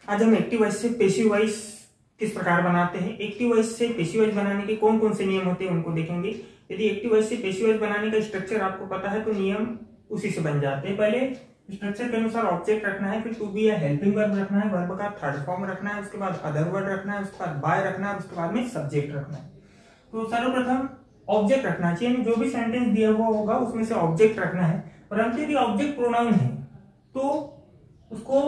आज हम active voice से पैसिव वॉइस किस प्रकार बनाते हैं, एक्टिव वॉइस से पैसिव वॉइस बनाने के कौन कौन से नियम होते हैं उनको देखेंगे। यदि एक्टिव वॉइस से पैसिव वॉइस बनाने का स्ट्रक्चर आपको पता है तो नियम उसी से बन जाते हैं। पहले स्ट्रक्चर के अनुसार ऑब्जेक्ट रखना है, फिर टू बी या हेल्पिंग वर्ब रखना है, वर्ब का थर्ड फॉर्म रखना है, उसके बाद अदर वर्ड रखना है, उसके बाद बाय रखना है, उसके बाद में सब्जेक्ट रखना है। तो सर्वप्रथम ऑब्जेक्ट रखना चाहिए, जो भी सेंटेंस दिया हुआ होगा उसमें से ऑब्जेक्ट रखना है। परंतु यदि ऑब्जेक्ट प्रोनाउन है तो उसको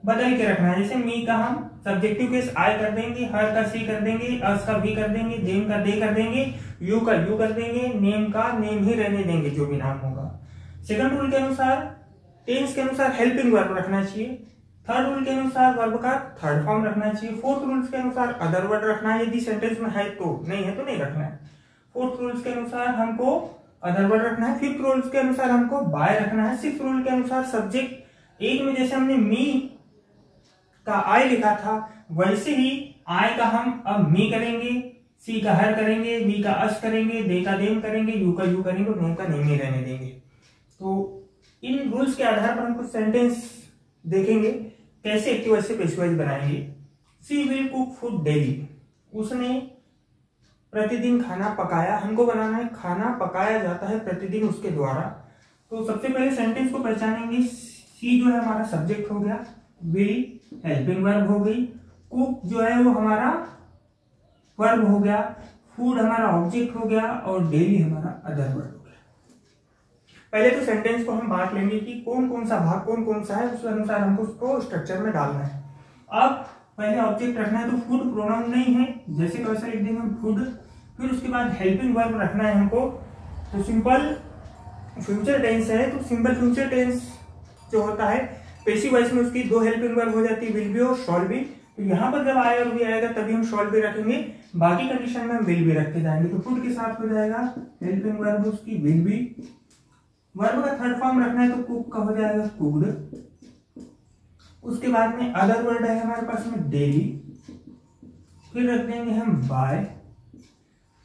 बदल के रखना है। जैसे मी का हम सब्जेक्टिव केस आई कर देंगे, हर का सी कर देंगे, अस का वी कर देंगे, देम का दे कर देंगे, यू का यू कर देंगे, नेम का नेम ही रहने देंगे जो भी नाम होगा। सेकंड रूल के अनुसार टेंस के अनुसार हेल्पिंग वर्ब रखना चाहिए। थर्ड रूल के अनुसार वर्ब का थर्ड फॉर्म रखना चाहिए। फोर्थ रूल्स के अनुसार अदर वर्ड रखना है, यदि सेंटेंस में है तो, नहीं है तो नहीं रखना है। फोर्थ रूल्स के अनुसार हमको अदर वर्ड रखना है। फिफ्थ रूल्स के अनुसार हमको बाय रखना है। सिक्स्थ रूल के अनुसार सब्जेक्ट एक में जैसे हमने मी का आई लिखा था वैसे ही आई का हम अब मी करेंगे, सी का हर करेंगे, वी का अस करेंगे, दे का देम करेंगे, यू का यू करेंगे और नेम का नेम ही रहने देंगे। तो इन रूल्स के आधार पर हम कुछ सेंटेंस देखेंगे कैसे एक्टिव वॉइस से पैसिव वॉइस बनाएंगे। सी विल कुक फूड डेली, उसने प्रतिदिन खाना पकाया। हमको बनाना है खाना पकाया जाता है प्रतिदिन उसके द्वारा। तो सबसे पहले सेंटेंस को पहचानेंगे। सी जो है हमारा सब्जेक्ट हो गया, विल हेल्पिंग वर्ब हो गई, कुक जो है वो हमारा वर्ब हो गया, फूड हमारा ऑब्जेक्ट हो गया और डेली हमारा अदर वर्ब हो गया। पहले तो सेंटेंस को हम बांट लेंगे कि कौन कौन सा भाग कौन कौन सा है, उस अनुसार हमको उसको स्ट्रक्चर में डालना है। अब पहले ऑब्जेक्ट रखना है तो फूड प्रोनाउन नहीं है, जैसे तो वैसा लिख देंगे हम फूड। फिर उसके बाद हेल्पिंग वर्ब रखना है हमको, तो सिंपल फ्यूचर टेंस है तो सिंपल फ्यूचर टेंस जो होता है पैसिव वॉइस में उसकी दो हेल्पिंग वर्ब हो जाती है, विल बी और शॉल बी। तो यहाँ पर जब आए और भी आएगा तभी हम शॉल बी रखेंगे, बाकी कंडीशन में हम विल बी रखते जाएंगे। तो फूड के साथ हो जाएगा हेल्पिंग वर्ब उसकी विल बी। वर्ब का थर्ड फॉर्म रखना है तो कुक का हो जाएगा कुक्ड। उसके बाद में अदर वर्ड है हमारे पास में डेली, फिर रख देंगे हम बाय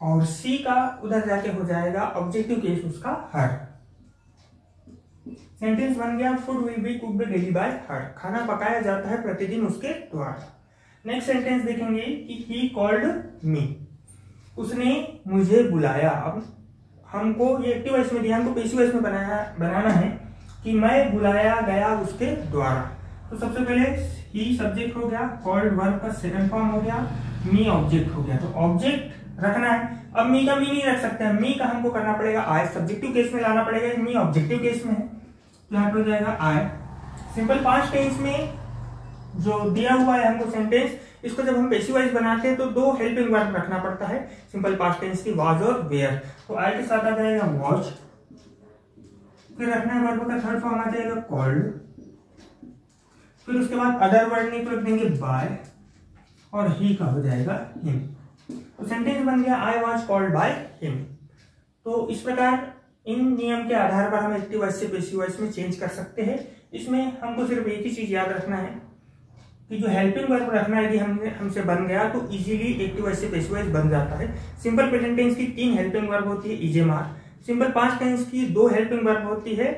और सी का उधर जाके हो जाएगा ऑब्जेक्टिव केस उसका हर। सेंटेंस बन गया food will be cooked daily bye हर, खाना पकाया जाता है प्रतिदिन उसके द्वारा। नेक्स्ट सेंटेंस देखेंगे कि ही कॉल्ड मी, उसने मुझे बुलाया। अब हमको ये एक्टिव वॉइस में दिया, हमको पैसिव वॉइस में बनाना है कि मैं बुलाया गया उसके द्वारा। तो सबसे पहले ही सब्जेक्ट हो गया, कॉल्ड वर्ब का सेकंड फॉर्म हो गया, मी ऑब्जेक्ट हो गया। तो ऑब्जेक्ट रखना है। अब मी का मी नहीं रख सकते हैं, मी का हमको करना पड़ेगा आई, सब्जेक्टिव केस में लाना पड़ेगा, मी ऑब्जेक्टिव केस में है तो यहाँ पर हो जाएगा आई। सिंपल पास्ट टेंस में जो दिया हुआ है हमको सेंटेंस, इसको जब हम पैसिव वॉइस बनाते हैं तो दो हेल्पिंग वर्ब रखना पड़ता है सिंपल पास्ट टेंस की, वाज और वेयर। तो आई के साथ आ जाएगा वॉच, फिर रखना है वर्ब का थर्ड फॉर्म आ जाएगा कॉल्ड, फिर उसके बाद अदर वर्ड नहीं तो रख देंगे बाय और ही का हो जाएगा हिम। तो सेंटेंस बन गया I was called by him. तो इस प्रकार इन नियम के आधार पर हम एक्टिव वॉइस से पैसिव वॉइस में चेंज कर सकते हैं। इसमें हमको सिर्फ एक ही चीज याद रखना है कि जो हेल्पिंग वर्ब रखना है यदि हमसे बन गया तो इजीली एक्टिव वॉइस से पैसिव वॉइस बन जाता है। सिंपल प्रेजेंट टेंस की 3 हेल्पिंग वर्ब होती है इजेमार, सिंपल पास्ट टेंस की 2 हेल्पिंग वर्ब होती है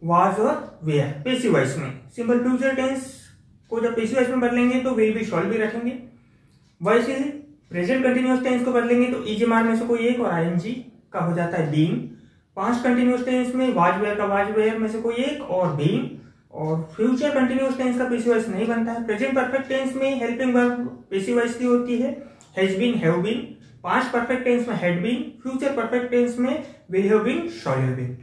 वाज और वेयर पैसिव वॉइस में। सिंपल फ्यूचर टेंस को जब पैसिव वॉइस में बदलेंगे तो विल बी शॉल बी रखेंगे। वैसे प्रेजेंट कंटिन्यूअस टेंस को बदलेंगे तो इजेमार में से कोई एक और आईएनजी का हो जाता है बीइंग। पास्ट कंटिन्यूअस टेंस में वाज वेयर का वाज वेयर में से कोई एक और बीइंग। और फ्यूचर कंटिन्यूअस टेंस का पैसिव वॉइस नहीं बनता है। प्रेजेंट परफेक्ट टेंस में हेल्पिंग वर्ब पैसिव वॉइस की होती है has been, have been. Past perfect tense में had been, future perfect tense में will have been, shall have been.